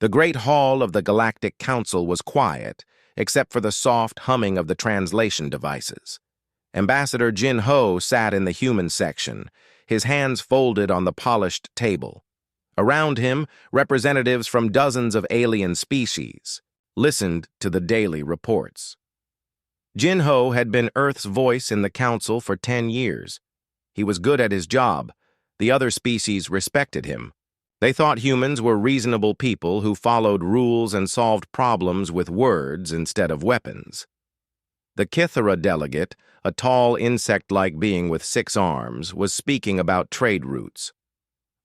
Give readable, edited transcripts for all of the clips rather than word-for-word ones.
The great hall of the Galactic Council was quiet, except for the soft humming of the translation devices. Ambassador Jin Ho sat in the human section, his hands folded on the polished table. Around him, representatives from dozens of alien species listened to the daily reports. Jin Ho had been Earth's voice in the Council for 10 years. He was good at his job. The other species respected him. They thought humans were reasonable people who followed rules and solved problems with words instead of weapons. The Kythera delegate, a tall insect-like being with 6 arms, was speaking about trade routes.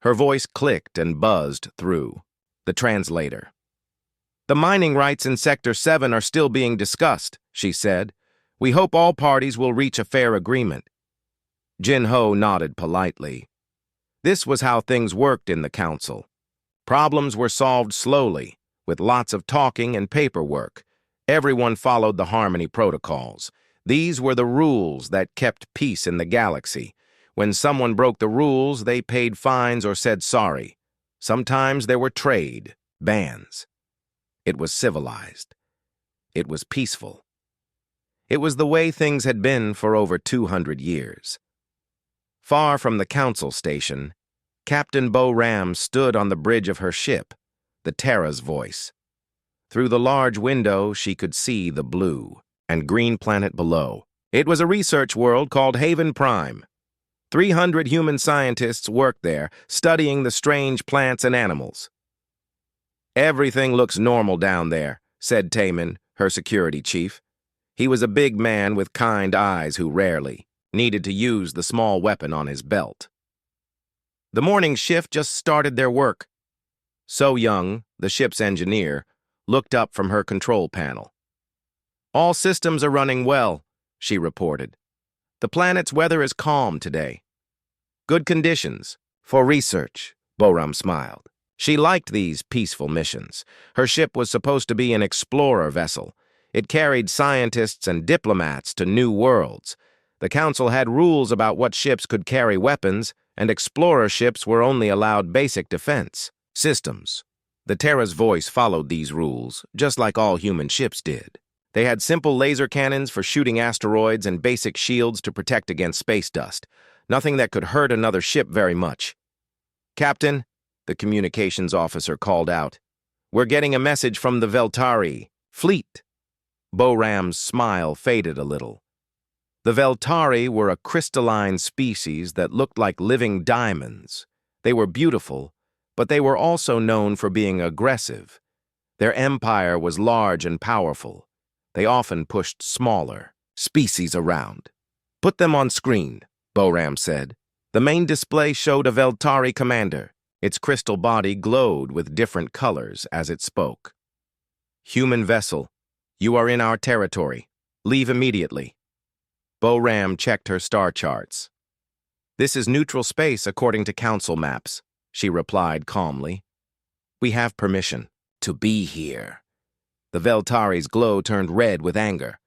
Her voice clicked and buzzed through. The translator. "The mining rights in Sector 7 are still being discussed," she said. "We hope all parties will reach a fair agreement." Jin Ho nodded politely. This was how things worked in the Council. Problems were solved slowly, with lots of talking and paperwork. Everyone followed the Harmony protocols. These were the rules that kept peace in the galaxy. When someone broke the rules, they paid fines or said sorry. Sometimes there were trade, bans. It was civilized. It was peaceful. It was the way things had been for over 200 years. Far from the Council station, Captain Bo Ram stood on the bridge of her ship, the Terra's voice. Through the large window, she could see the blue and green planet below. It was a research world called Haven Prime. 300 human scientists worked there, studying the strange plants and animals. "Everything looks normal down there," said Taman, her security chief. He was a big man with kind eyes who rarely needed to use the small weapon on his belt. The morning shift just started their work. So Young, the ship's engineer, looked up from her control panel. "All systems are running well," she reported. "The planet's weather is calm today. Good conditions for research," Boram smiled. She liked these peaceful missions. Her ship was supposed to be an explorer vessel. It carried scientists and diplomats to new worlds. The Council had rules about what ships could carry weapons, and explorer ships were only allowed basic defense systems. The Terra's voice followed these rules, just like all human ships did. They had simple laser cannons for shooting asteroids and basic shields to protect against space dust. Nothing that could hurt another ship very much. "Captain," the communications officer called out, "we're getting a message from the Veltari fleet." Boram's smile faded a little. The Veltari were a crystalline species that looked like living diamonds. They were beautiful, but they were also known for being aggressive. Their empire was large and powerful. They often pushed smaller species around. "Put them on screen," Boram said. The main display showed a Veltari commander. Its crystal body glowed with different colors as it spoke. "Human vessel, you are in our territory. Leave immediately." Boram checked her star charts. "This is neutral space according to Council maps," she replied calmly. "We have permission to be here." The Veltari's glow turned red with anger.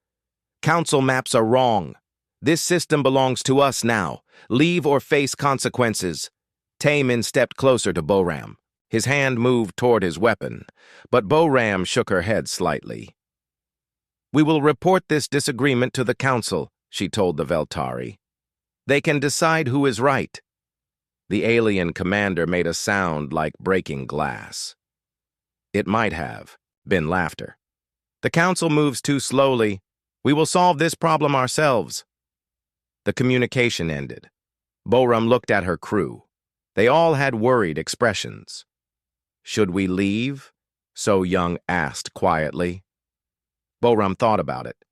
"Council maps are wrong. This system belongs to us now. Leave or face consequences." Taman stepped closer to Boram. His hand moved toward his weapon, but Boram shook her head slightly. "We will report this disagreement to the Council," she told the Veltari. "They can decide who is right." The alien commander made a sound like breaking glass. It might have been laughter. "The Council moves too slowly. We will solve this problem ourselves." The communication ended. Boram looked at her crew. They all had worried expressions. "Should we leave?" So Young asked quietly. Boram thought about it.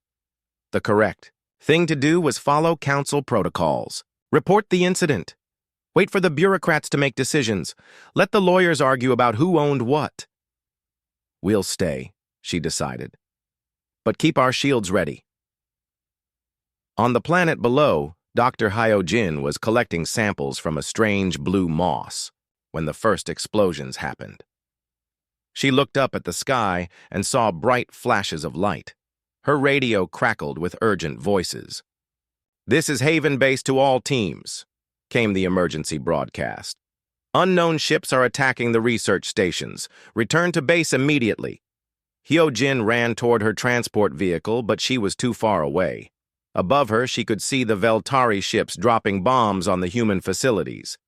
The correct thing to do was follow Council protocols. Report the incident. Wait for the bureaucrats to make decisions. Let the lawyers argue about who owned what. "We'll stay," she decided. "But keep our shields ready." On the planet below, Dr. Hyojin was collecting samples from a strange blue moss when the first explosions happened. She looked up at the sky and saw bright flashes of light. Her radio crackled with urgent voices. "This is Haven Base to all teams," came the emergency broadcast. Unknown ships are attacking the research stations. Return to base immediately. Hyojin ran toward her transport vehicle, but she was too far away. Above her, she could see the Veltari ships dropping bombs on the human facilities.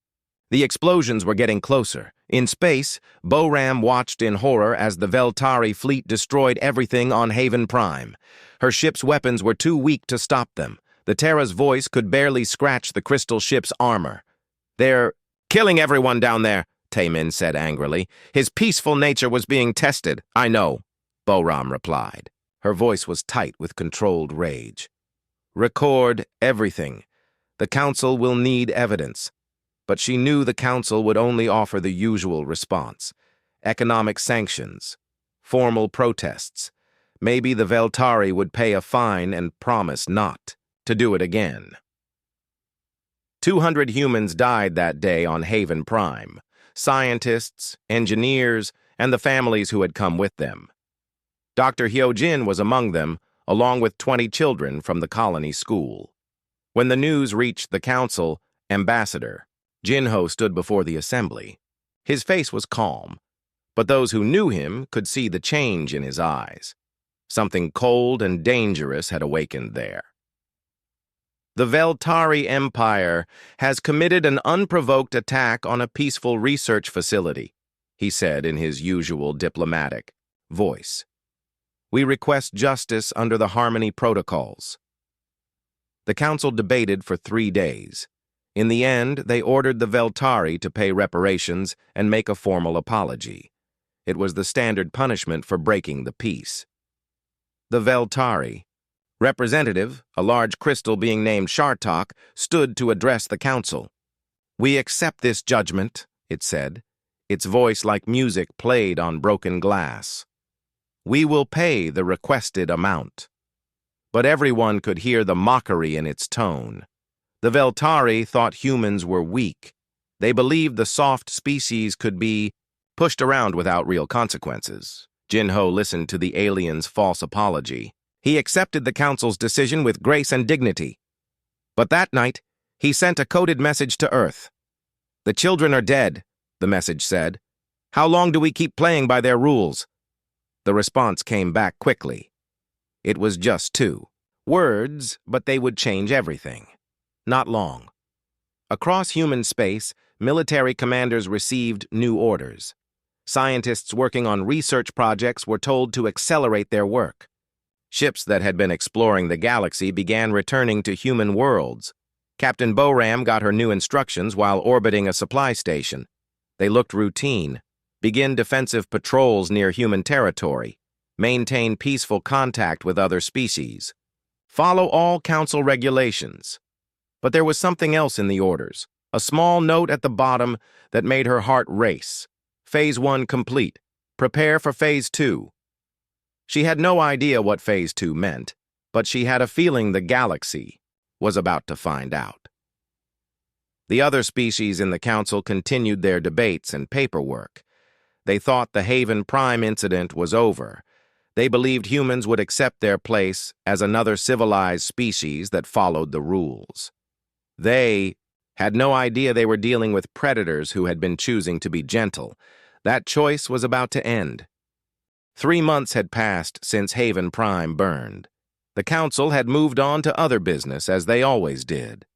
The explosions were getting closer. In space, Boram watched in horror as the Veltari fleet destroyed everything on Haven Prime. Her ship's weapons were too weak to stop them. The Terra's voice could barely scratch the crystal ship's armor. "They're killing everyone down there," Taemin said angrily. "His peaceful nature was being tested." "I know," Boram replied. Her voice was tight with controlled rage. "Record everything. The Council will need evidence." But she knew the Council would only offer the usual response: economic sanctions, formal protests. Maybe the Veltari would pay a fine and promise not to do it again. 200 humans died that day on Haven Prime: scientists, engineers, and the families who had come with them. Dr. Hyojin was among them, along with 20 children from the colony school. When the news reached the Council, Ambassador Jinho stood before the assembly. His face was calm, but those who knew him could see the change in his eyes. Something cold and dangerous had awakened there. "The Veltari Empire has committed an unprovoked attack on a peaceful research facility," he said in his usual diplomatic voice. "We request justice under the Harmony Protocols." The Council debated for 3 days. In the end, they ordered the Veltari to pay reparations and make a formal apology. It was the standard punishment for breaking the peace. The Veltari representative, a large crystal being named Shartok, stood to address the Council. "We accept this judgment," it said. Its voice like music played on broken glass. "We will pay the requested amount." But everyone could hear the mockery in its tone. The Veltari thought humans were weak. They believed the soft species could be pushed around without real consequences. Jinho listened to the alien's false apology. He accepted the Council's decision with grace and dignity. But that night, he sent a coded message to Earth. "The children are dead," the message said. "How long do we keep playing by their rules?" The response came back quickly. It was just 2 words, but they would change everything. Not long. Across human space, military commanders received new orders. Scientists working on research projects were told to accelerate their work. Ships that had been exploring the galaxy began returning to human worlds. Captain Boram got her new instructions while orbiting a supply station. They looked routine. Begin defensive patrols near human territory. Maintain peaceful contact with other species. Follow all Council regulations. But there was something else in the orders, a small note at the bottom that made her heart race. Phase 1 complete. Prepare for Phase 2. She had no idea what Phase 2 meant, but she had a feeling the galaxy was about to find out. The other species in the Council continued their debates and paperwork. They thought the Haven Prime incident was over. They believed humans would accept their place as another civilized species that followed the rules. They had no idea they were dealing with predators who had been choosing to be gentle. That choice was about to end. 3 months had passed since Haven Prime burned. The Council had moved on to other business, as they always did.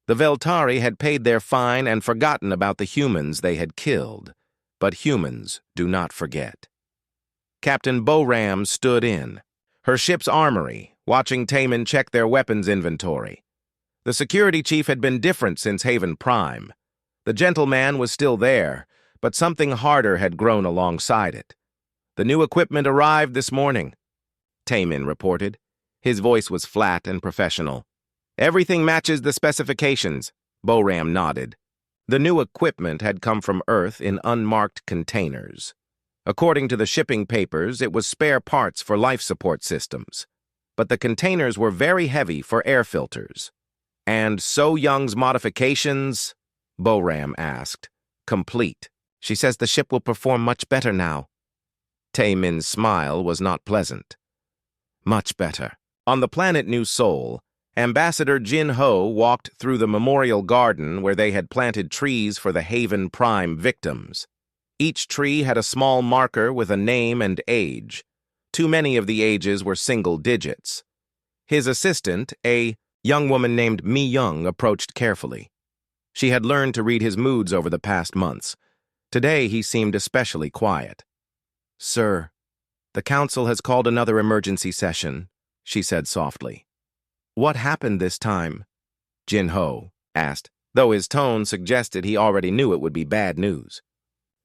The Veltari had paid their fine and forgotten about the humans they had killed. But humans do not forget. Captain Boram stood in, her ship's armory, watching Taemin check their weapons inventory. The security chief had been different since Haven Prime. The gentleman was still there, but something harder had grown alongside it. "The new equipment arrived this morning," Taemin reported. His voice was flat and professional. "Everything matches the specifications," Boram nodded. The new equipment had come from Earth in unmarked containers. According to the shipping papers, it was spare parts for life support systems. But the containers were very heavy for air filters. "And So Young's modifications?" Boram asked. "Complete. She says the ship will perform much better now." Taemin's smile was not pleasant. "Much better." On the planet New Sol, Ambassador Jin Ho walked through the memorial garden where they had planted trees for the Haven Prime victims. Each tree had a small marker with a name and age. Too many of the ages were single digits. His assistant, a young woman named Mi Young, approached carefully. She had learned to read his moods over the past months. Today he seemed especially quiet. "Sir, the council has called another emergency session," she said softly. "What happened this time?" Jin Ho asked, though his tone suggested he already knew it would be bad news.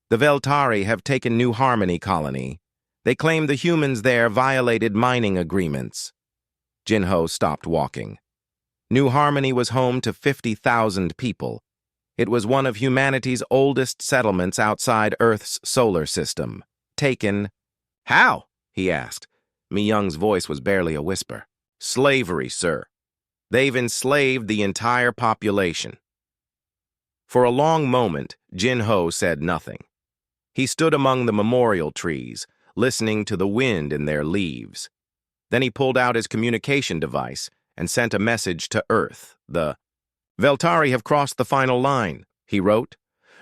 "The Veltari have taken New Harmony Colony. They claim the humans there violated mining agreements." Jin Ho stopped walking. New Harmony was home to 50,000 people. It was one of humanity's oldest settlements outside Earth's solar system. Taken. "How?" he asked. Mi Young's voice was barely a whisper. "Slavery, sir. They've enslaved the entire population." For a long moment, Jin Ho said nothing. He stood among the memorial trees, listening to the wind in their leaves. Then he pulled out his communication device and sent a message to Earth. "The Veltari have crossed the final line," he wrote.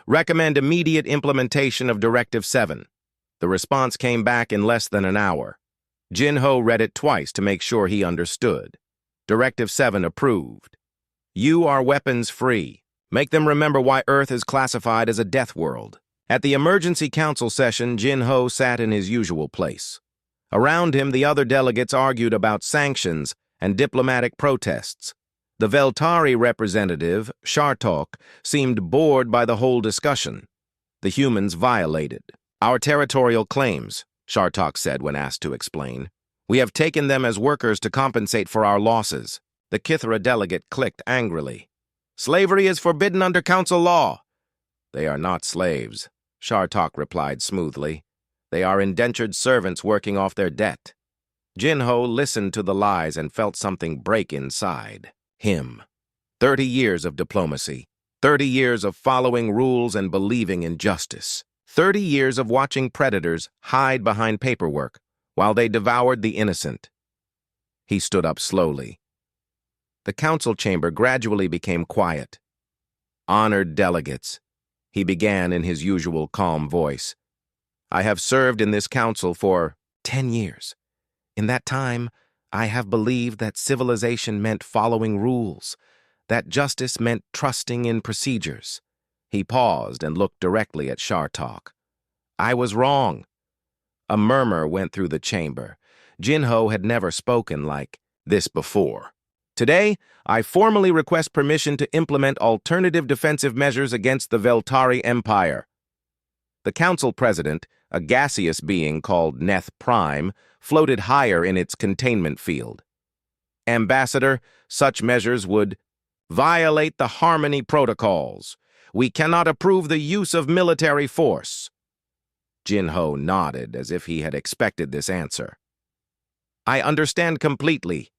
"Recommend immediate implementation of Directive 7. The response came back in less than an hour. Jin Ho read it twice to make sure he understood. Directive 7 approved. "You are weapons free. Make them remember why Earth is classified as a death world." At the emergency council session, Jin Ho sat in his usual place. Around him, the other delegates argued about sanctions and diplomatic protests. The Veltari representative, Shartok, seemed bored by the whole discussion. The humans violated our territorial claims, Shartok said when asked to explain. "We have taken them as workers to compensate for our losses." The Kithra delegate clicked angrily. "Slavery is forbidden under council law." "They are not slaves," Shartok replied smoothly. "They are indentured servants working off their debt." Jin Ho listened to the lies and felt something break inside him. 30 years of diplomacy, 30 years of following rules and believing in justice, 30 years of watching predators hide behind paperwork while they devoured the innocent. He stood up slowly. The council chamber gradually became quiet. "Honored delegates," he began in his usual calm voice. "I have served in this council for 10 years. In that time, I have believed that civilization meant following rules, that justice meant trusting in procedures." He paused and looked directly at Shartok. "I was wrong." A murmur went through the chamber. Jin Ho had never spoken like this before. "Today, I formally request permission to implement alternative defensive measures against the Veltari Empire." The council president, a gaseous being called Neth Prime, floated higher in its containment field. "Ambassador, such measures would violate the Harmony Protocols. We cannot approve the use of military force." Jin Ho nodded as if he had expected this answer. "I understand completely.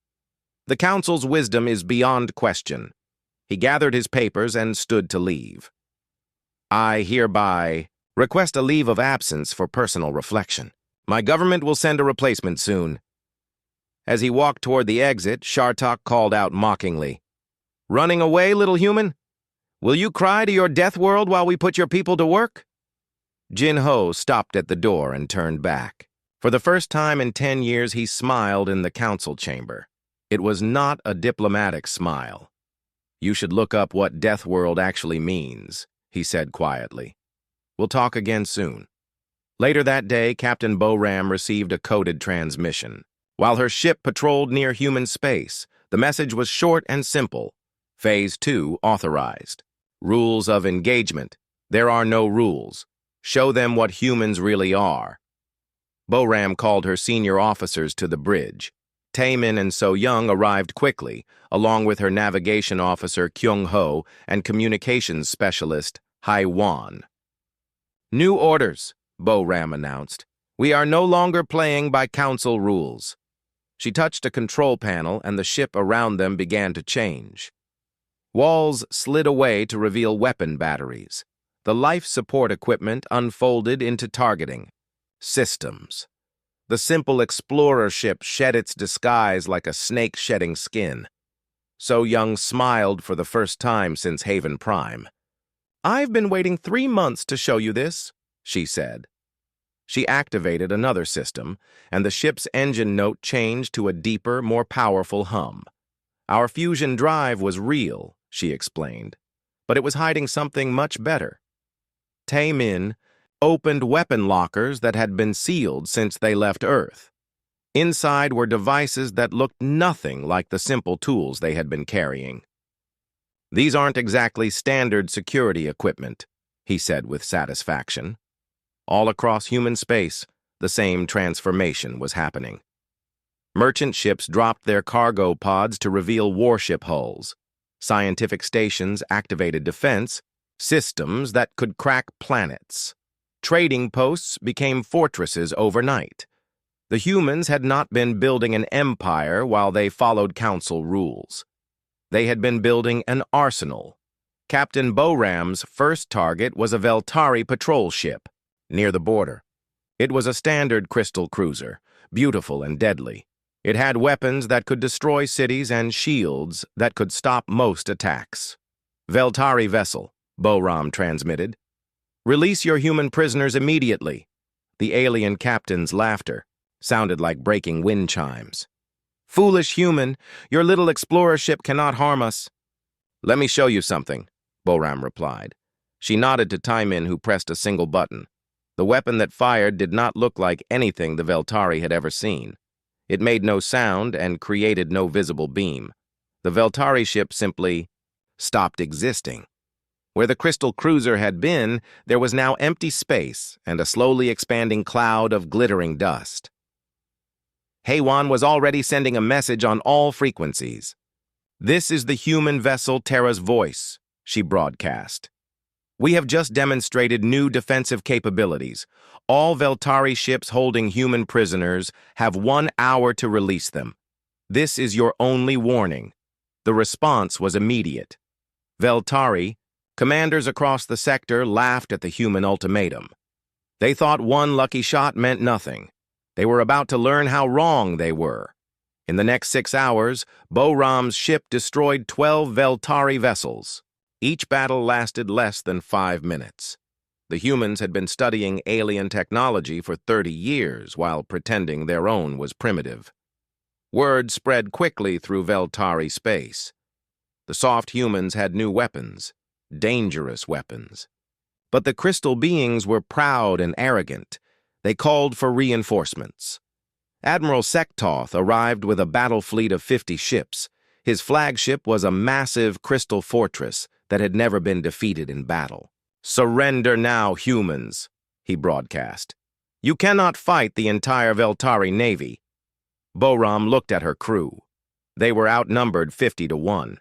The council's wisdom is beyond question." He gathered his papers and stood to leave. "I hereby request a leave of absence for personal reflection. My government will send a replacement soon." As he walked toward the exit, Shartok called out mockingly, "Running away, little human? Will you cry to your death world while we put your people to work?" Jin Ho stopped at the door and turned back. For the first time in 10 years, he smiled in the council chamber. It was not a diplomatic smile. "You should look up what Deathworld actually means," he said quietly. "We'll talk again soon." Later that day, Captain Boram received a coded transmission. While her ship patrolled near human space, the message was short and simple. Phase 2 authorized. Rules of engagement. There are no rules. Show them what humans really are. Boram called her senior officers to the bridge. Taemin and So Young arrived quickly, along with her navigation officer Kyung Ho and communications specialist Hai Wan. "New orders," Boram announced. "We are no longer playing by council rules." She touched a control panel and the ship around them began to change. Walls slid away to reveal weapon batteries. The life support equipment unfolded into targeting systems. The simple explorer ship shed its disguise like a snake shedding skin. So Young smiled for the first time since Haven Prime. "I've been waiting 3 months to show you this," she said. She activated another system, and the ship's engine note changed to a deeper, more powerful hum. "Our fusion drive was real," she explained, "but it was hiding something much better." Tae-min opened weapon lockers that had been sealed since they left Earth. Inside were devices that looked nothing like the simple tools they had been carrying. "These aren't exactly standard security equipment," he said with satisfaction. All across human space, the same transformation was happening. Merchant ships dropped their cargo pods to reveal warship hulls. Scientific stations activated defense systems that could crack planets. Trading posts became fortresses overnight. The humans had not been building an empire while they followed council rules. They had been building an arsenal. Captain Boram's first target was a Veltari patrol ship near the border. It was a standard crystal cruiser, beautiful and deadly. It had weapons that could destroy cities and shields that could stop most attacks. "Veltari vessel," Boram transmitted. "Release your human prisoners immediately." The alien captain's laughter sounded like breaking wind chimes. "Foolish human, your little explorer ship cannot harm us." "Let me show you something," Boram replied. She nodded to Tae-min, who pressed a single button. The weapon that fired did not look like anything the Veltari had ever seen. It made no sound and created no visible beam. The Veltari ship simply stopped existing. Where the crystal cruiser had been, there was now empty space and a slowly expanding cloud of glittering dust. Haywan was already sending a message on all frequencies. "This is the human vessel Terra's voice," she broadcast. "We have just demonstrated new defensive capabilities. All Veltari ships holding human prisoners have 1 hour to release them. This is your only warning." The response was immediate. Veltari, commanders across the sector, laughed at the human ultimatum. They thought one lucky shot meant nothing. They were about to learn how wrong they were. In the next 6 hours, Boram's ship destroyed 12 Veltari vessels. Each battle lasted less than 5 minutes. The humans had been studying alien technology for 30 years while pretending their own was primitive. Word spread quickly through Veltari space. The soft humans had new weapons, dangerous weapons. But the crystal beings were proud and arrogant. They called for reinforcements. Admiral Sektoth arrived with a battle fleet of 50 ships. His flagship was a massive crystal fortress that had never been defeated in battle. "Surrender now, humans," he broadcast. "You cannot fight the entire Veltari navy." Boram looked at her crew. They were outnumbered 50-1.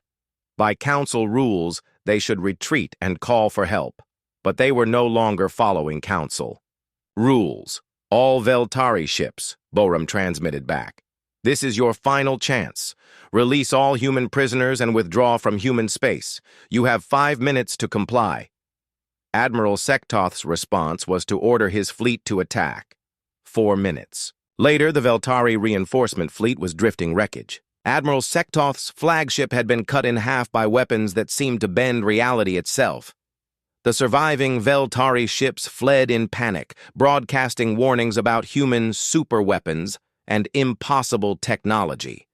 By council rules, they should retreat and call for help, but they were no longer following council. "Rules. All Veltari ships," Boram transmitted back. "This is your final chance. Release all human prisoners and withdraw from human space. You have 5 minutes to comply." Admiral Sektoth's response was to order his fleet to attack. 4 minutes. Later, the Veltari reinforcement fleet was drifting wreckage. Admiral Sektoth's flagship had been cut in half by weapons that seemed to bend reality itself. The surviving Veltari ships fled in panic, broadcasting warnings about human superweapons and impossible technology.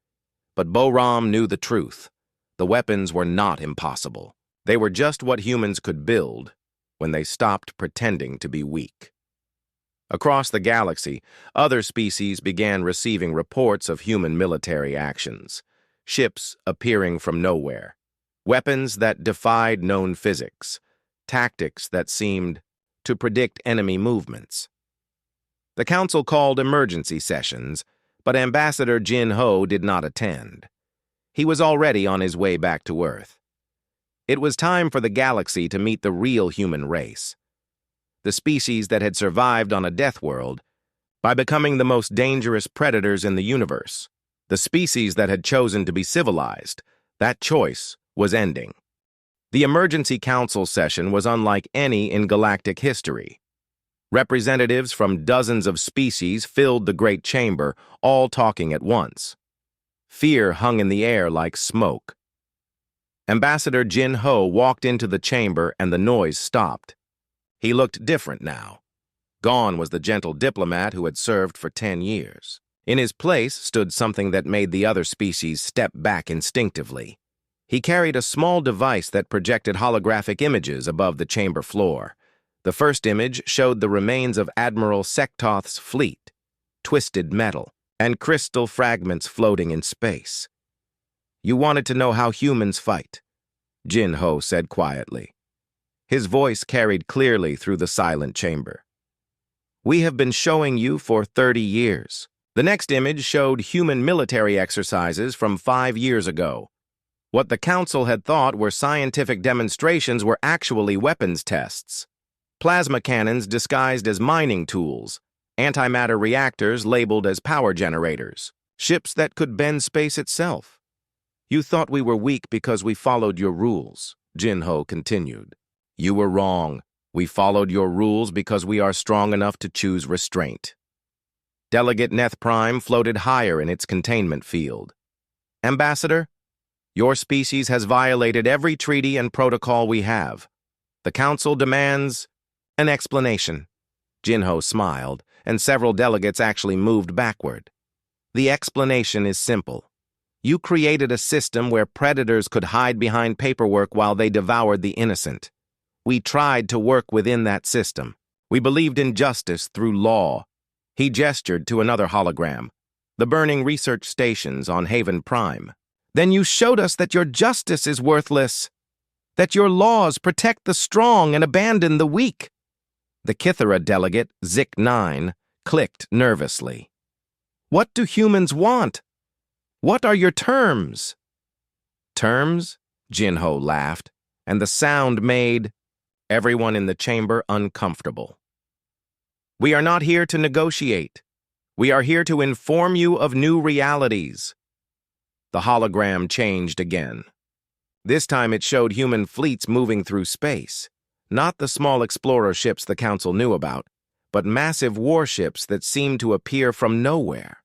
But Boram knew the truth. The weapons were not impossible. They were just what humans could build when they stopped pretending to be weak. Across the galaxy, other species began receiving reports of human military actions. Ships appearing from nowhere. Weapons that defied known physics. Tactics that seemed to predict enemy movements. The council called emergency sessions, but Ambassador Jin Ho did not attend. He was already on his way back to Earth. It was time for the galaxy to meet the real human race. The species that had survived on a deathworld by becoming the most dangerous predators in the universe. The species that had chosen to be civilized. That choice was ending. The emergency council session was unlike any in galactic history. Representatives from dozens of species filled the great chamber, all talking at once. Fear hung in the air like smoke. Ambassador Jin Ho walked into the chamber and the noise stopped. He looked different now. Gone was the gentle diplomat who had served for 10 years. In his place stood something that made the other species step back instinctively. He carried a small device that projected holographic images above the chamber floor. The first image showed the remains of Admiral Sektoth's fleet, twisted metal, and crystal fragments floating in space. "You wanted to know how humans fight," Jin Ho said quietly. His voice carried clearly through the silent chamber. "We have been showing you for 30 years. The next image showed human military exercises from 5 years ago. What the Council had thought were scientific demonstrations were actually weapons tests. Plasma cannons disguised as mining tools, antimatter reactors labeled as power generators, ships that could bend space itself. You thought we were weak because we followed your rules," Jin Ho continued. "You were wrong. We followed your rules because we are strong enough to choose restraint." Delegate Neth Prime floated higher in its containment field. "Ambassador, your species has violated every treaty and protocol we have. The Council demands an explanation." Jin Ho smiled, and several delegates actually moved backward. "The explanation is simple. You created a system where predators could hide behind paperwork while they devoured the innocent. We tried to work within that system. We believed in justice through law." He gestured to another hologram, the burning research stations on Haven Prime. "Then you showed us that your justice is worthless, that your laws protect the strong and abandon the weak." The Kithara delegate, Zik 9, clicked nervously. "What do humans want? What are your terms?" "Terms?" Jin Ho laughed, and the sound made everyone in the chamber uncomfortable. "We are not here to negotiate. We are here to inform you of new realities." The hologram changed again. This time it showed human fleets moving through space, not the small explorer ships the Council knew about, but massive warships that seemed to appear from nowhere.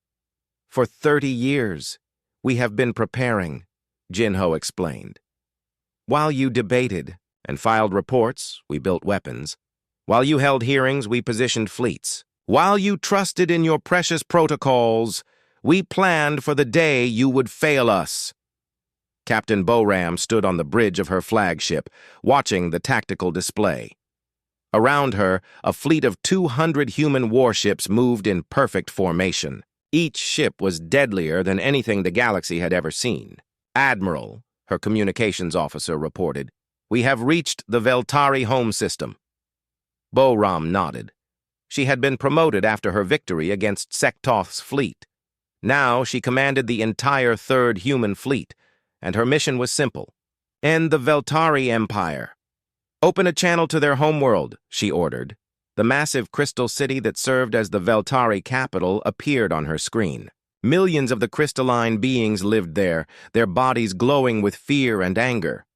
"For 30 years, we have been preparing," Jin Ho explained. "While you debated and filed reports, we built weapons. While you held hearings, we positioned fleets. While you trusted in your precious protocols, we planned for the day you would fail us." Captain Boram stood on the bridge of her flagship, watching the tactical display. Around her, a fleet of 200 human warships moved in perfect formation. Each ship was deadlier than anything the galaxy had ever seen. "Admiral," her communications officer reported, "we have reached the Veltari home system." Boram nodded. She had been promoted after her victory against Sektoth's fleet. Now she commanded the entire third human fleet, and her mission was simple: end the Veltari Empire. "Open a channel to their homeworld," she ordered. The massive crystal city that served as the Veltari capital appeared on her screen. Millions of the crystalline beings lived there, their bodies glowing with fear and anger.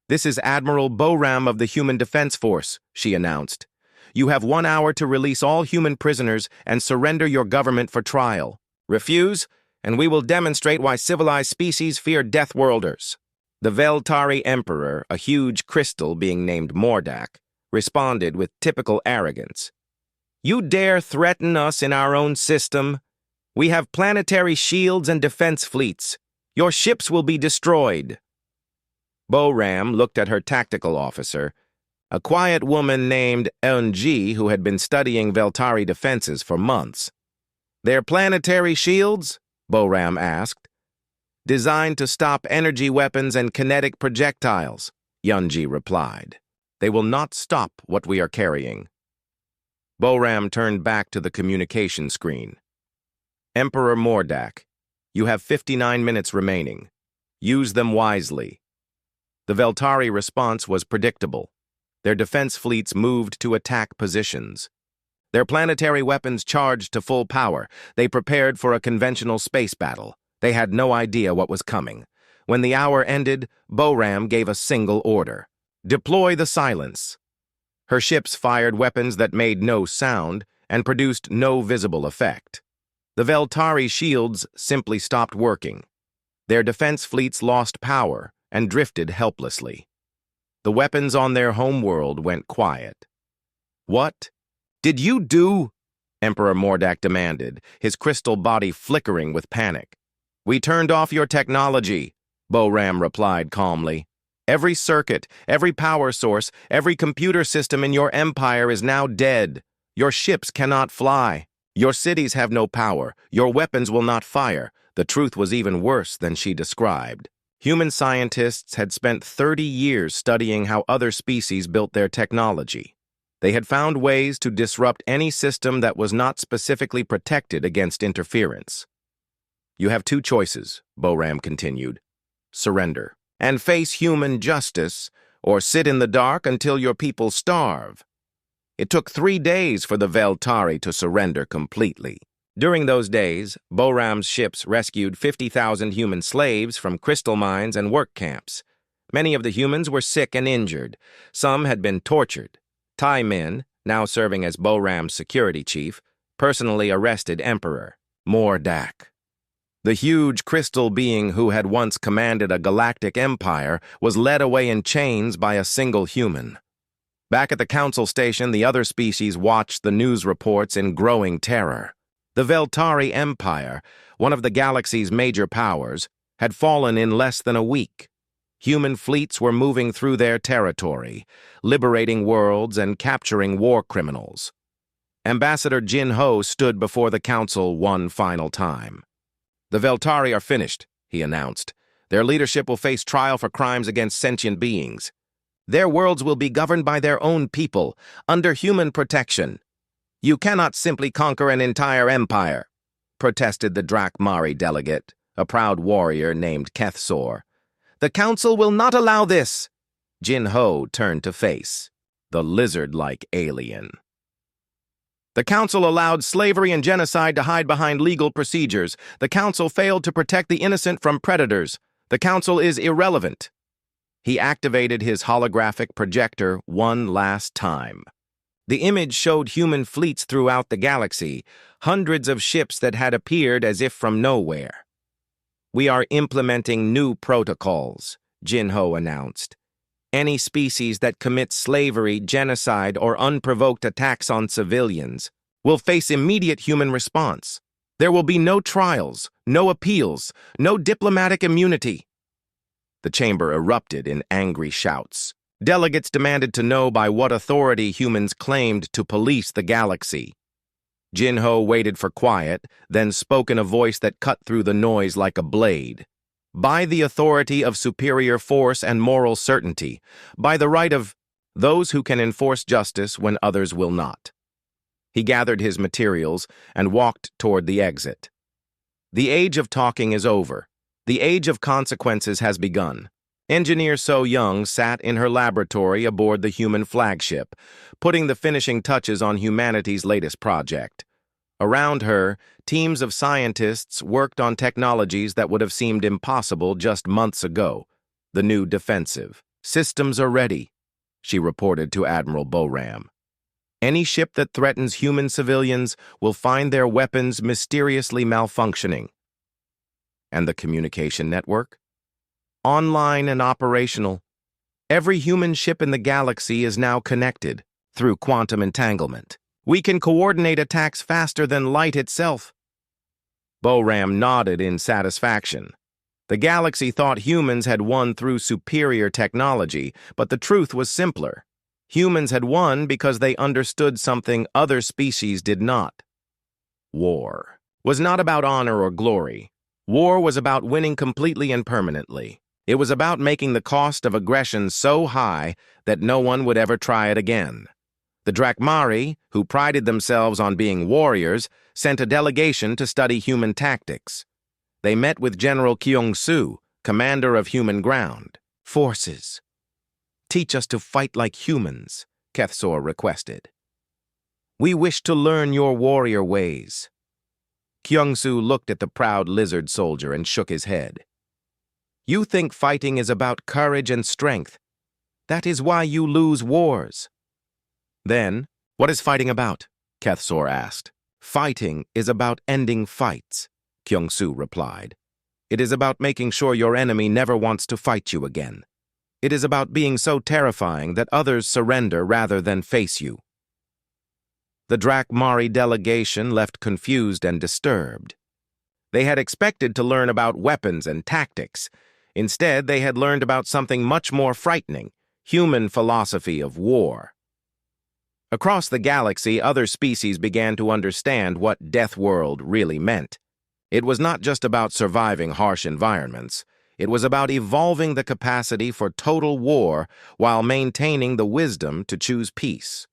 "This is Admiral Boram of the Human Defense Force," she announced. "You have 1 hour to release all human prisoners and surrender your government for trial. Refuse, and we will demonstrate why civilized species fear deathworlders." The Veltari Emperor, a huge crystal being named Mordak, responded with typical arrogance. "You dare threaten us in our own system? We have planetary shields and defense fleets. Your ships will be destroyed." Boram looked at her tactical officer, a quiet woman named Eunji who had been studying Veltari defenses for months. "Their planetary shields?" Boram asked. "Designed to stop energy weapons and kinetic projectiles," Eunji replied. "They will not stop what we are carrying." Boram turned back to the communication screen. "Emperor Mordak, you have 59 minutes remaining. Use them wisely." The Veltari response was predictable. Their defense fleets moved to attack positions. Their planetary weapons charged to full power. They prepared for a conventional space battle. They had no idea what was coming. When the hour ended, Boram gave a single order: "Deploy the silence." Her ships fired weapons that made no sound and produced no visible effect. The Veltari shields simply stopped working. Their defense fleets lost power, and drifted helplessly. The weapons on their homeworld went quiet. "What did you do?" Emperor Mordak demanded, his crystal body flickering with panic. "We turned off your technology," Boram replied calmly. "Every circuit, every power source, every computer system in your empire is now dead. Your ships cannot fly. Your cities have no power. Your weapons will not fire." The truth was even worse than she described. Human scientists had spent 30 years studying how other species built their technology. They had found ways to disrupt any system that was not specifically protected against interference. "You have two choices," Boram continued. "Surrender and face human justice, or sit in the dark until your people starve." It took 3 days for the Veltari to surrender completely. During those days, Boram's ships rescued 50,000 human slaves from crystal mines and work camps. Many of the humans were sick and injured. Some had been tortured. Tai Min, now serving as Boram's security chief, personally arrested Emperor Mordak. The huge crystal being who had once commanded a galactic empire was led away in chains by a single human. Back at the council station, the other species watched the news reports in growing terror. The Veltari Empire, one of the galaxy's major powers, had fallen in less than a week. Human fleets were moving through their territory, liberating worlds and capturing war criminals. Ambassador Jin Ho stood before the council one final time. "The Veltari are finished," he announced. "Their leadership will face trial for crimes against sentient beings. Their worlds will be governed by their own people, under human protection. You cannot simply conquer an entire empire," protested the Drakmari delegate, a proud warrior named Kethsor. "The council will not allow this." Jin Ho turned to face the lizard-like alien. "The council allowed slavery and genocide to hide behind legal procedures. The council failed to protect the innocent from predators. The council is irrelevant." He activated his holographic projector one last time. The image showed human fleets throughout the galaxy, hundreds of ships that had appeared as if from nowhere. "We are implementing new protocols," Jin Ho announced. "Any species that commits slavery, genocide, or unprovoked attacks on civilians will face immediate human response. There will be no trials, no appeals, no diplomatic immunity." The chamber erupted in angry shouts. Delegates demanded to know by what authority humans claimed to police the galaxy. Jin Ho waited for quiet, then spoke in a voice that cut through the noise like a blade. "By the authority of superior force and moral certainty, by the right of those who can enforce justice when others will not." He gathered his materials and walked toward the exit. The age of talking is over. The age of consequences has begun. Engineer So Young sat in her laboratory aboard the human flagship, putting the finishing touches on humanity's latest project. Around her, teams of scientists worked on technologies that would have seemed impossible just months ago. The new defensive systems are ready, she reported to Admiral Boram. "Any ship that threatens human civilians will find their weapons mysteriously malfunctioning." And the communication network? Online and operational. Every human ship in the galaxy is now connected through quantum entanglement. We can coordinate attacks faster than light itself. Boram nodded in satisfaction. The galaxy thought humans had won through superior technology, but the truth was simpler. Humans had won because they understood something other species did not. War was not about honor or glory. War was about winning completely and permanently. It was about making the cost of aggression so high that no one would ever try it again. The Drakmari, who prided themselves on being warriors, sent a delegation to study human tactics. They met with General Kyung-Soo, commander of human ground forces. "Teach us to fight like humans," Kethsor requested. "We wish to learn your warrior ways." Kyung-Soo looked at the proud lizard soldier and shook his head. "You think fighting is about courage and strength. That is why you lose wars." "Then, what is fighting about?" Kethsor asked. "Fighting is about ending fights," Kyung-Soo replied. It is about making sure your enemy never wants to fight you again. It is about being so terrifying that others surrender rather than face you. The Drakmari delegation left confused and disturbed. They had expected to learn about weapons and tactics. Instead, they had learned about something much more frightening: human philosophy of war. Across the galaxy, other species began to understand what Deathworld really meant. It was not just about surviving harsh environments. It was about evolving the capacity for total war while maintaining the wisdom to choose peace.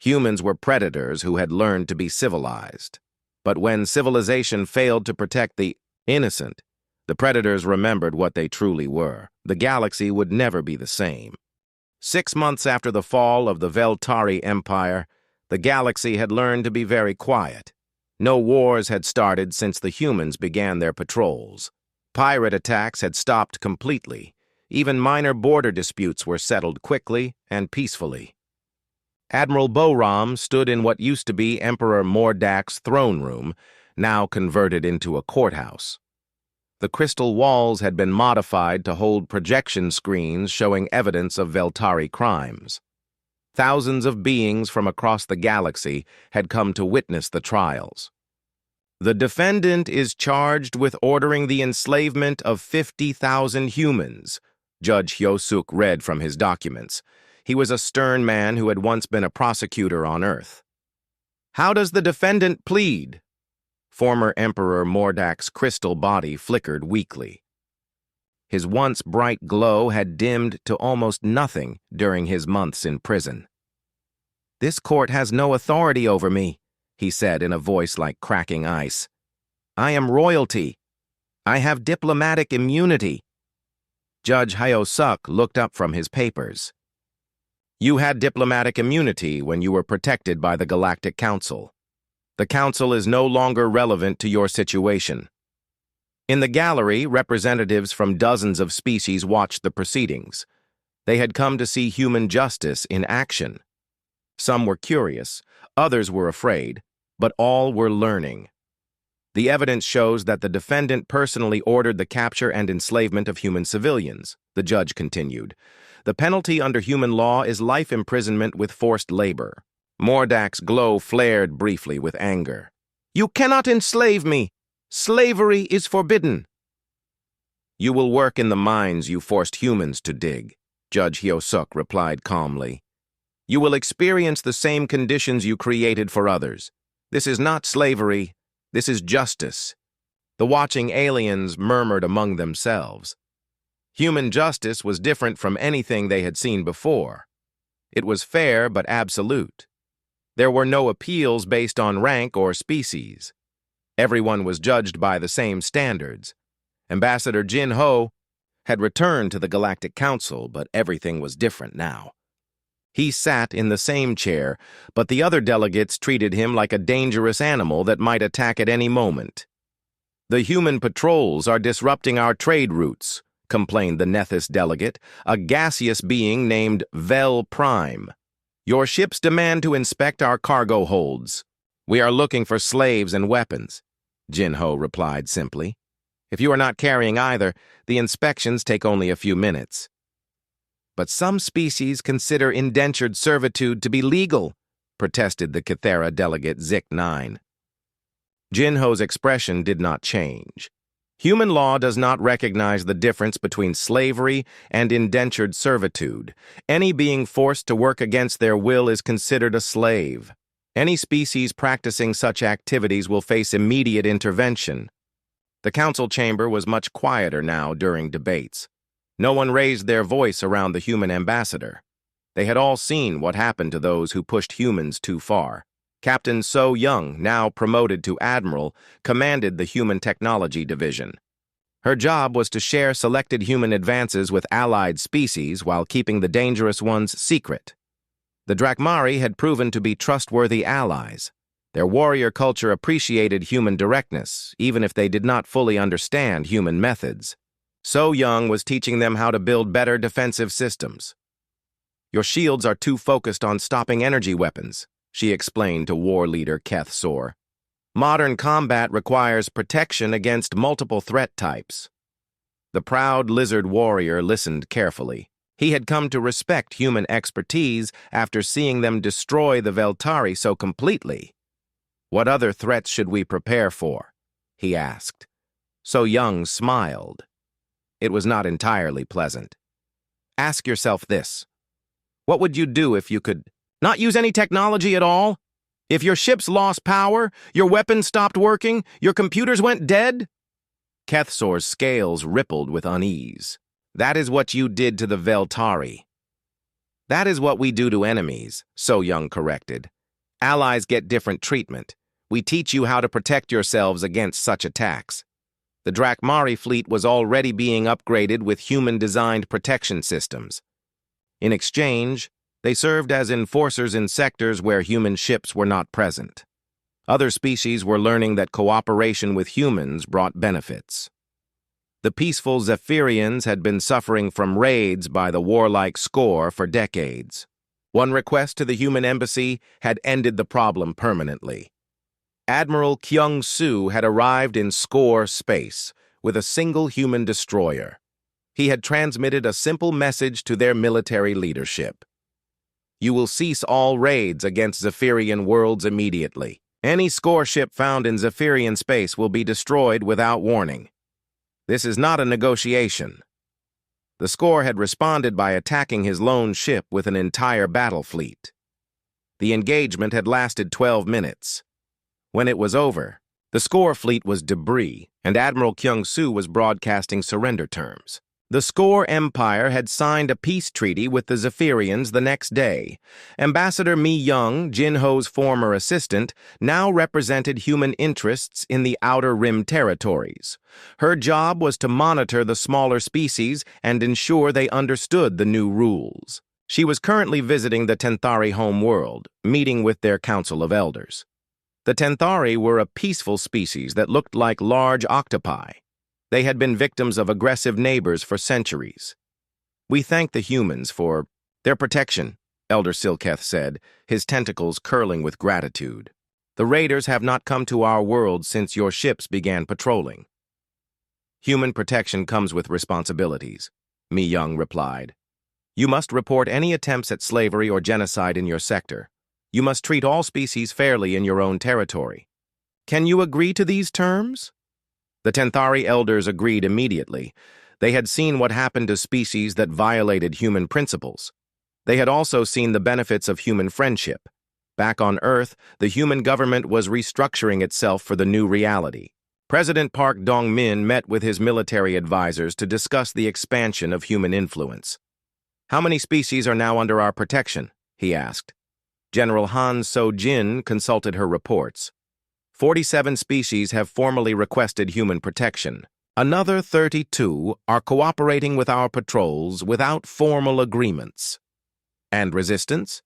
Humans were predators who had learned to be civilized. But when civilization failed to protect the innocent, the predators remembered what they truly were. The galaxy would never be the same. 6 months after the fall of the Veltari Empire, the galaxy had learned to be very quiet. No wars had started since the humans began their patrols. Pirate attacks had stopped completely. Even minor border disputes were settled quickly and peacefully. Admiral Boram stood in what used to be Emperor Mordak's throne room, now converted into a courthouse. The crystal walls had been modified to hold projection screens showing evidence of Veltari crimes. Thousands of beings from across the galaxy had come to witness the trials. The defendant is charged with ordering the enslavement of 50,000 humans, Judge Hyosuk read from his documents. He was a stern man who had once been a prosecutor on Earth. How does the defendant plead? Former Emperor Mordak's crystal body flickered weakly. His once bright glow had dimmed to almost nothing during his months in prison. "This court has no authority over me," he said in a voice like cracking ice. "I am royalty. I have diplomatic immunity." Judge Hyosuk looked up from his papers. "You had diplomatic immunity when you were protected by the Galactic Council. The Council is no longer relevant to your situation." In the gallery, representatives from dozens of species watched the proceedings. They had come to see human justice in action. Some were curious, others were afraid, but all were learning. The evidence shows that the defendant personally ordered the capture and enslavement of human civilians, the judge continued. The penalty under human law is life imprisonment with forced labor. Mordak's glow flared briefly with anger. "You cannot enslave me! Slavery is forbidden!" "You will work in the mines you forced humans to dig," Judge Hyosuk replied calmly. "You will experience the same conditions you created for others. This is not slavery, this is justice." The watching aliens murmured among themselves. Human justice was different from anything they had seen before. It was fair but absolute. There were no appeals based on rank or species. Everyone was judged by the same standards. Ambassador Jin Ho had returned to the Galactic Council, but everything was different now. He sat in the same chair, but the other delegates treated him like a dangerous animal that might attack at any moment. "The human patrols are disrupting our trade routes," complained the Nethys delegate, a gaseous being named Vel Prime. "Your ships demand to inspect our cargo holds. We are looking for slaves and weapons," Jin Ho replied simply. "If you are not carrying either, the inspections take only a few minutes." "But some species consider indentured servitude to be legal," protested the Cathera delegate Zik-9. Jin Ho's expression did not change. Human law does not recognize the difference between slavery and indentured servitude. Any being forced to work against their will is considered a slave. Any species practicing such activities will face immediate intervention. The council chamber was much quieter now during debates. No one raised their voice around the human ambassador. They had all seen what happened to those who pushed humans too far. Captain So Young, now promoted to admiral, commanded the Human Technology Division. Her job was to share selected human advances with allied species while keeping the dangerous ones secret. The Drakmari had proven to be trustworthy allies. Their warrior culture appreciated human directness, even if they did not fully understand human methods. So Young was teaching them how to build better defensive systems. "Your shields are too focused on stopping energy weapons," she explained to war leader Keth Sor. "Modern combat requires protection against multiple threat types. The proud lizard warrior listened carefully. He had come to respect human expertise after seeing them destroy the Veltari so completely. "What other threats should we prepare for?" he asked. So Young smiled. It was not entirely pleasant. "Ask yourself this. What would you do if you could not use any technology at all? If your ships lost power, your weapons stopped working, your computers went dead?" Kethsor's scales rippled with unease. "That is what you did to the Veltari." "That is what we do to enemies," So Young corrected. "Allies get different treatment. We teach you how to protect yourselves against such attacks." The Drakmari fleet was already being upgraded with human-designed protection systems. In exchange, they served as enforcers in sectors where human ships were not present. Other species were learning that cooperation with humans brought benefits. The peaceful Zephyrians had been suffering from raids by the warlike Score for decades. One request to the human embassy had ended the problem permanently. Admiral Kyung-Soo had arrived in Score space with a single human destroyer. He had transmitted a simple message to their military leadership. "You will cease all raids against Zephyrian worlds immediately. Any Score ship found in Zephyrian space will be destroyed without warning. This is not a negotiation." The Score had responded by attacking his lone ship with an entire battle fleet. The engagement had lasted 12 minutes. When it was over, the Score fleet was debris, and Admiral Kyung-Soo was broadcasting surrender terms. The Score Empire had signed a peace treaty with the Zephyrians the next day. Ambassador Mi Young, Jin Ho's former assistant, now represented human interests in the Outer Rim territories. Her job was to monitor the smaller species and ensure they understood the new rules. She was currently visiting the Tenthari home world, meeting with their Council of Elders. The Tenthari were a peaceful species that looked like large octopi. They had been victims of aggressive neighbors for centuries. "We thank the humans for their protection," Elder Silketh said, his tentacles curling with gratitude. "The raiders have not come to our world since your ships began patrolling." "Human protection comes with responsibilities," Mi Young replied. "You must report any attempts at slavery or genocide in your sector. You must treat all species fairly in your own territory. Can you agree to these terms?" The Tenthari elders agreed immediately. They had seen what happened to species that violated human principles. They had also seen the benefits of human friendship. Back on Earth, the human government was restructuring itself for the new reality. President Park Dong-min met with his military advisors to discuss the expansion of human influence. "How many species are now under our protection?" he asked. General Han So-jin consulted her reports. 47 species have formally requested human protection. Another 32 are cooperating with our patrols without formal agreements. And resistance?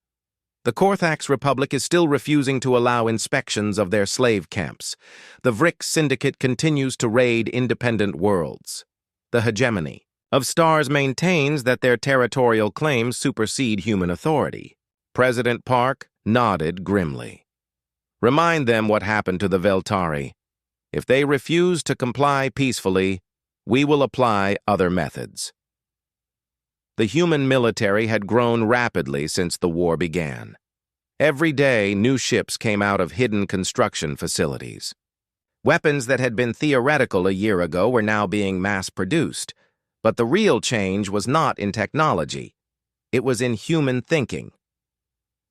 The Korthax Republic is still refusing to allow inspections of their slave camps. The Vrick Syndicate continues to raid independent worlds. The hegemony of stars maintains that their territorial claims supersede human authority. President Park nodded grimly. "Remind them what happened to the Veltari. If they refuse to comply peacefully, we will apply other methods." The human military had grown rapidly since the war began. Every day, new ships came out of hidden construction facilities. Weapons that had been theoretical a year ago were now being mass-produced. But the real change was not in technology. It was in human thinking.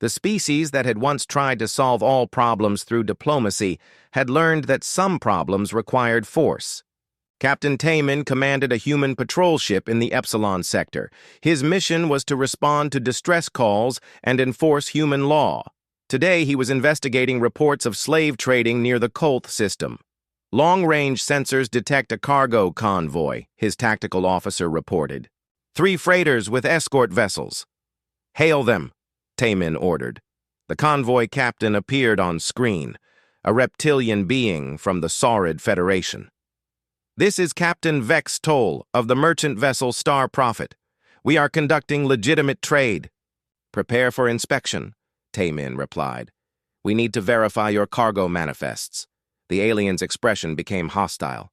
The species that had once tried to solve all problems through diplomacy had learned that some problems required force. Captain Taemin commanded a human patrol ship in the Epsilon sector. His mission was to respond to distress calls and enforce human law. Today, he was investigating reports of slave trading near the Kolth system. "Long-range sensors detect a cargo convoy," his tactical officer reported. 3 freighters with escort vessels." "Hail them," Taemin ordered. The convoy captain appeared on screen, a reptilian being from the Saurid Federation. "This is Captain Vex Toll of the merchant vessel Star Prophet. We are conducting legitimate trade." "Prepare for inspection," Taemin replied. "We need to verify your cargo manifests." The alien's expression became hostile.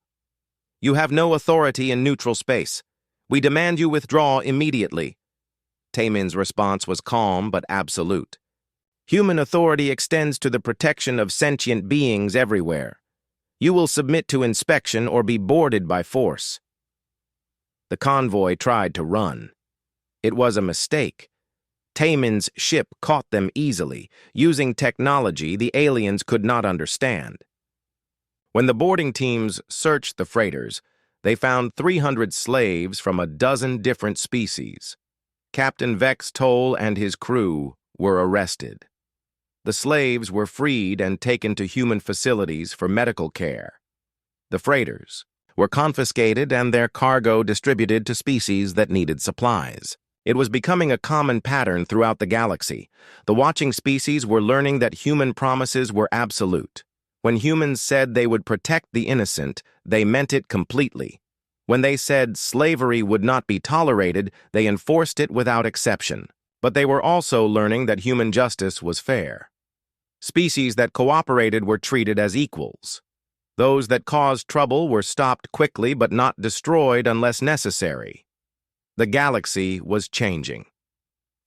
You have no authority in neutral space. We demand you withdraw immediately. Taemin's response was calm but absolute. Human authority extends to the protection of sentient beings everywhere. You will submit to inspection or be boarded by force. The convoy tried to run. It was a mistake. Taemin's ship caught them easily, using technology the aliens could not understand. When the boarding teams searched the freighters, they found 300 slaves from a dozen different species. Captain Vex Toll and his crew were arrested. The slaves were freed and taken to human facilities for medical care. The freighters were confiscated and their cargo distributed to species that needed supplies. It was becoming a common pattern throughout the galaxy. The watching species were learning that human promises were absolute. When humans said they would protect the innocent, they meant it completely. When they said slavery would not be tolerated, they enforced it without exception. But they were also learning that human justice was fair. Species that cooperated were treated as equals. Those that caused trouble were stopped quickly but not destroyed unless necessary. The galaxy was changing.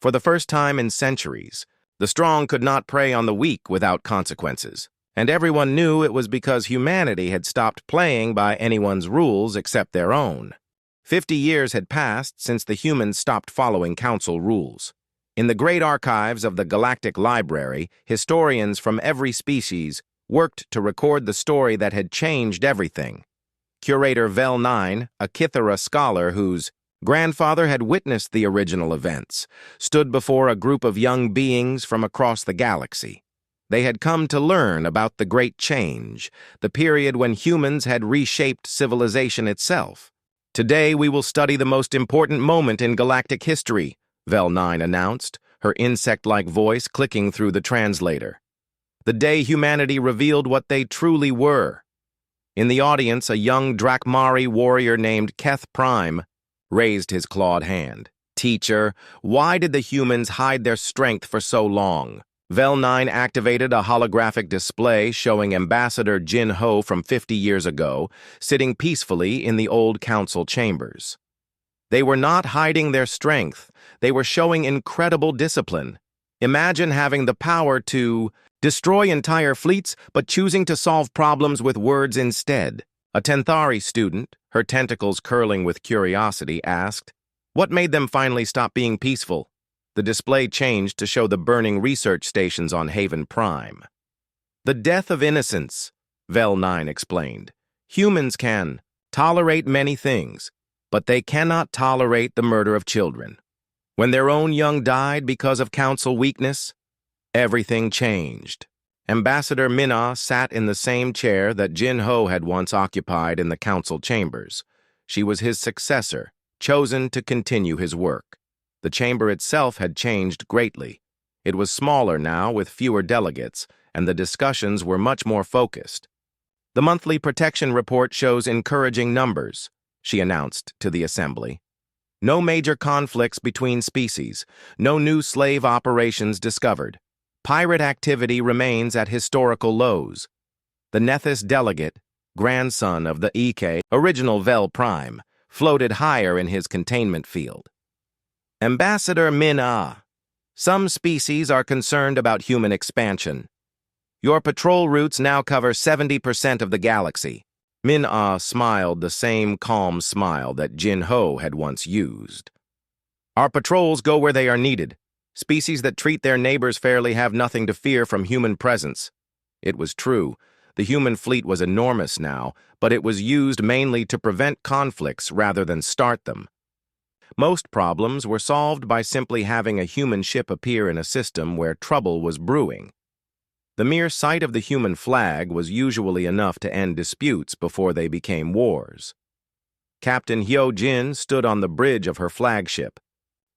For the first time in centuries, the strong could not prey on the weak without consequences, and everyone knew it was because humanity had stopped playing by anyone's rules except their own. 50 years had passed since the humans stopped following council rules. In the great archives of the Galactic Library, historians from every species worked to record the story that had changed everything. Curator Vel 9, a Kithara scholar whose grandfather had witnessed the original events, stood before a group of young beings from across the galaxy. They had come to learn about the Great Change, the period when humans had reshaped civilization itself. Today we will study the most important moment in galactic history, Vel 9 announced, her insect-like voice clicking through the translator. The day humanity revealed what they truly were. In the audience, a young Drakmari warrior named Keth Prime raised his clawed hand. Teacher, why did the humans hide their strength for so long? Vel 9 activated a holographic display showing Ambassador Jin Ho from 50 years ago, sitting peacefully in the old council chambers. They were not hiding their strength. They were showing incredible discipline. Imagine having the power to destroy entire fleets, but choosing to solve problems with words instead. A Tenthari student, her tentacles curling with curiosity, asked, "What made them finally stop being peaceful?" The display changed to show the burning research stations on Haven Prime. The death of innocence, Vel 9 explained. Humans can tolerate many things, but they cannot tolerate the murder of children. When their own young died because of council weakness, everything changed. Ambassador Minna sat in the same chair that Jin Ho had once occupied in the council chambers. She was his successor, chosen to continue his work. The chamber itself had changed greatly. It was smaller now with fewer delegates, and the discussions were much more focused. The monthly protection report shows encouraging numbers, she announced to the assembly. No major conflicts between species, no new slave operations discovered. Pirate activity remains at historical lows. The Nethys delegate, grandson of the EK, original Vel Prime, floated higher in his containment field. Ambassador Min-Ah, some species are concerned about human expansion. Your patrol routes now cover 70% of the galaxy. Min-Ah smiled the same calm smile that Jin Ho had once used. Our patrols go where they are needed. Species that treat their neighbors fairly have nothing to fear from human presence. It was true. The human fleet was enormous now, but it was used mainly to prevent conflicts rather than start them. Most problems were solved by simply having a human ship appear in a system where trouble was brewing. The mere sight of the human flag was usually enough to end disputes before they became wars. Captain Hyo Jin stood on the bridge of her flagship,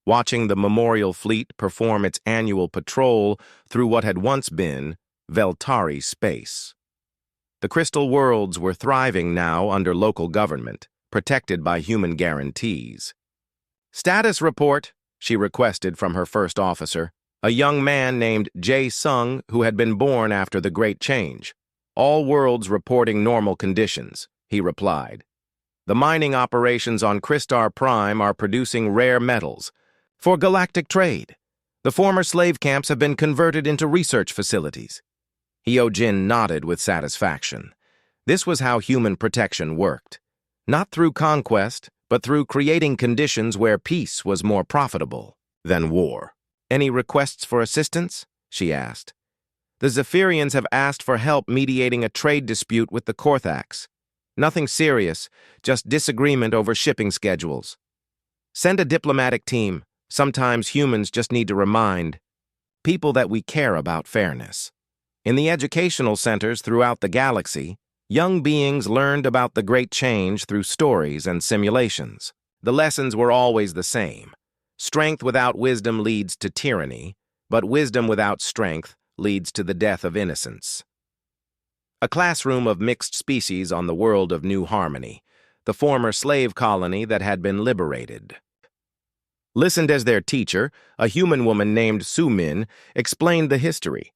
watching the memorial fleet perform its annual patrol through what had once been Veltari space. The crystal worlds were thriving now under local government, protected by human guarantees. "Status report," she requested from her first officer, a young man named Jae Sung who had been born after the Great Change. "All worlds reporting normal conditions," he replied. The mining operations on Crystar Prime are producing rare metals for galactic trade. The former slave camps have been converted into research facilities. Hyojin nodded with satisfaction. This was how human protection worked. Not through conquest, but through creating conditions where peace was more profitable than war. Any requests for assistance? She asked. The Zephyrians have asked for help mediating a trade dispute with the Korthax. Nothing serious, just disagreement over shipping schedules. Send a diplomatic team. Sometimes humans just need to remind people that we care about fairness. In the educational centers throughout the galaxy, young beings learned about the Great Change through stories and simulations. The lessons were always the same. Strength without wisdom leads to tyranny, but wisdom without strength leads to the death of innocence. A classroom of mixed species on the world of New Harmony, the former slave colony that had been liberated. Listened as their teacher, a human woman named Su-min, explained the history.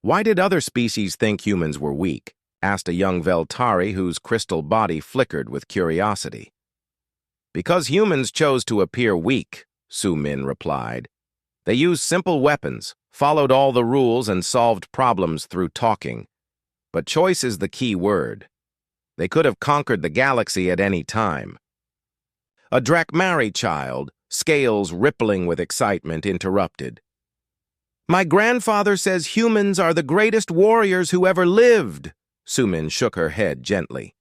Why did other species think humans were weak? Asked a young Veltari whose crystal body flickered with curiosity. Because humans chose to appear weak, Su-min replied. They used simple weapons, followed all the rules, and solved problems through talking. But choice is the key word. They could have conquered the galaxy at any time. A Drakmari child, scales rippling with excitement, interrupted. My grandfather says humans are the greatest warriors who ever lived. Su-min shook her head gently.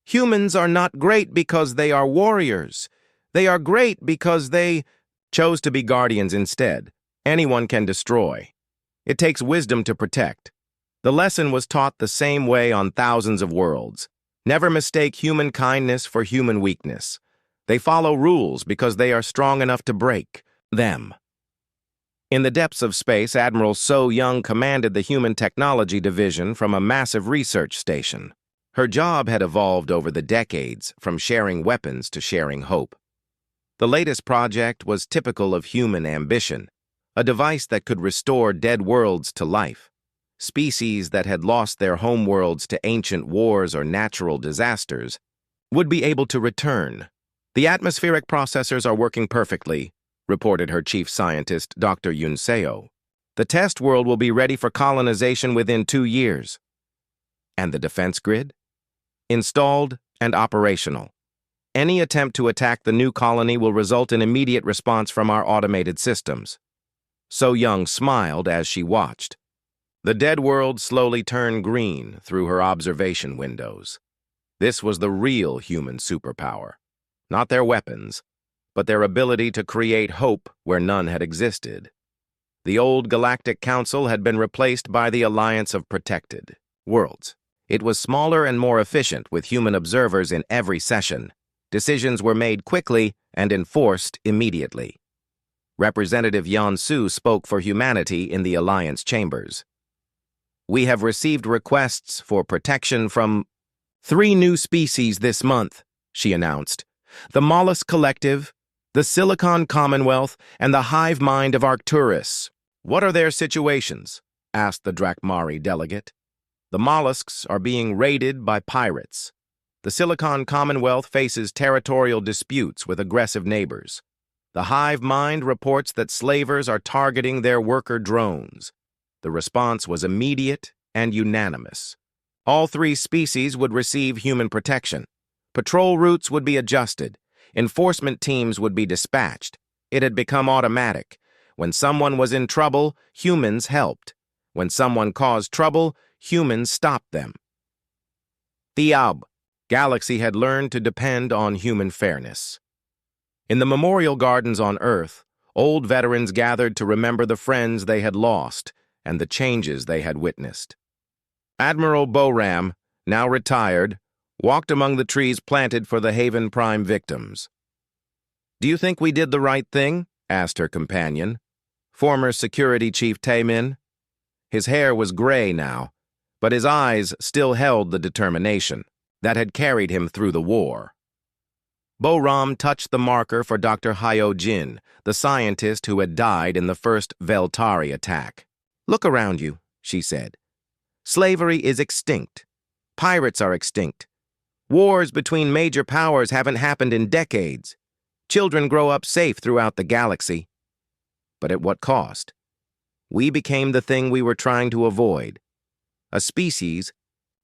Humans are not great because they are warriors. They are great because they chose to be guardians instead. Anyone can destroy. It takes wisdom to protect. The lesson was taught the same way on thousands of worlds. Never mistake human kindness for human weakness. They follow rules because they are strong enough to break them. In the depths of space, Admiral So Young commanded the Human Technology Division from a massive research station. Her job had evolved over the decades, from sharing weapons to sharing hope. The latest project was typical of human ambition, a device that could restore dead worlds to life. Species that had lost their homeworlds to ancient wars or natural disasters would be able to return. The atmospheric processors are working perfectly, reported her chief scientist, Dr. Yunseo. The test world will be ready for colonization within 2 years. And the defense grid? Installed and operational. Any attempt to attack the new colony will result in immediate response from our automated systems. So Young smiled as she watched. The dead world slowly turned green through her observation windows. This was the real human superpower. Not their weapons, but their ability to create hope where none had existed. The old Galactic Council had been replaced by the Alliance of Protected Worlds. It was smaller and more efficient, with human observers in every session. Decisions were made quickly and enforced immediately. Representative Yan Su spoke for humanity in the Alliance chambers. We have received requests for protection from 3 new species this month, she announced. The Mollusk Collective, the Silicon Commonwealth, and the Hive Mind of Arcturus. What are their situations? Asked the Drakmari delegate. The mollusks are being raided by pirates. The Silicon Commonwealth faces territorial disputes with aggressive neighbors. The Hive Mind reports that slavers are targeting their worker drones. The response was immediate and unanimous. All 3 species would receive human protection. Patrol routes would be adjusted. Enforcement teams would be dispatched. It had become automatic. When someone was in trouble, humans helped. When someone caused trouble, humans stopped them. Theab, Galaxy had learned to depend on human fairness. In the memorial gardens on Earth, old veterans gathered to remember the friends they had lost and the changes they had witnessed. Admiral Boram, now retired, walked among the trees planted for the Haven Prime victims. Do you think we did the right thing? Asked her companion, former security chief Taemin. His hair was gray now, but his eyes still held the determination that had carried him through the war. Boram touched the marker for Dr. Hyojin, the scientist who had died in the first Veltari attack. Look around you, she said. Slavery is extinct. Pirates are extinct. Wars between major powers haven't happened in decades. Children grow up safe throughout the galaxy. But at what cost? We became the thing we were trying to avoid. A species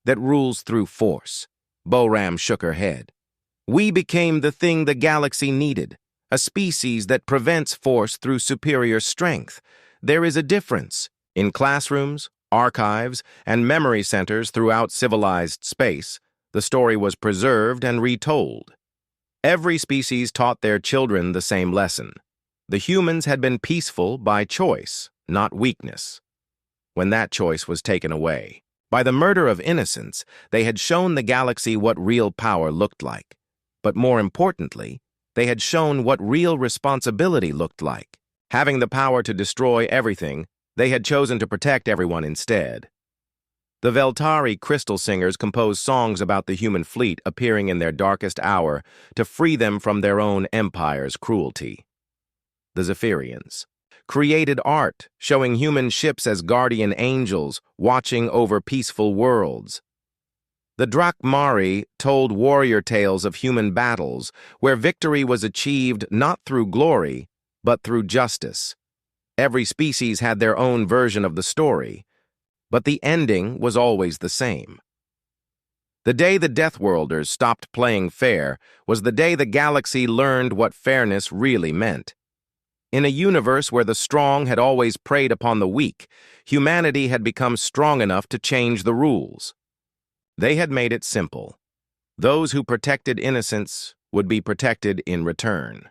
that rules through force. Boram shook her head. We became the thing the galaxy needed. A species that prevents force through superior strength. There is a difference. In classrooms, archives, and memory centers throughout civilized space, the story was preserved and retold. Every species taught their children the same lesson. The humans had been peaceful by choice, not weakness. When that choice was taken away, by the murder of innocents, they had shown the galaxy what real power looked like. But more importantly, they had shown what real responsibility looked like. Having the power to destroy everything, they had chosen to protect everyone instead. The Veltari crystal singers composed songs about the human fleet appearing in their darkest hour to free them from their own empire's cruelty. The Zephyrians created art showing human ships as guardian angels watching over peaceful worlds. The Drakmari told warrior tales of human battles where victory was achieved not through glory, but through justice. Every species had their own version of the story, but the ending was always the same. The day the Deathworlders stopped playing fair was the day the galaxy learned what fairness really meant. In a universe where the strong had always preyed upon the weak, humanity had become strong enough to change the rules. They had made it simple. Those who protected innocents would be protected in return.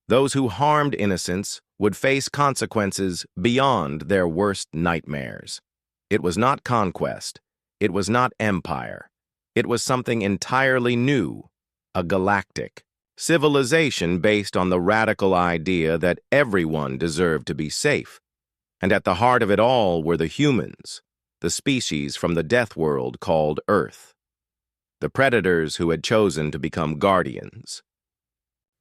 Those who harmed innocents would face consequences beyond their worst nightmares. It was not conquest. It was not empire. It was something entirely new, a galactic civilization based on the radical idea that everyone deserved to be safe. And at the heart of it all were the humans, the species from the death world called Earth. The predators who had chosen to become guardians.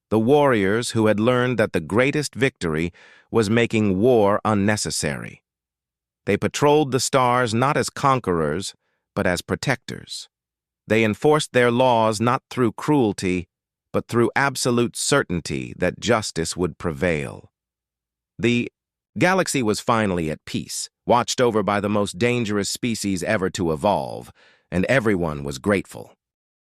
The warriors who had learned that the greatest victory was making war unnecessary. They patrolled the stars not as conquerors, but as protectors. They enforced their laws not through cruelty, but through absolute certainty that justice would prevail. The galaxy was finally at peace, watched over by the most dangerous species ever to evolve, and everyone was grateful.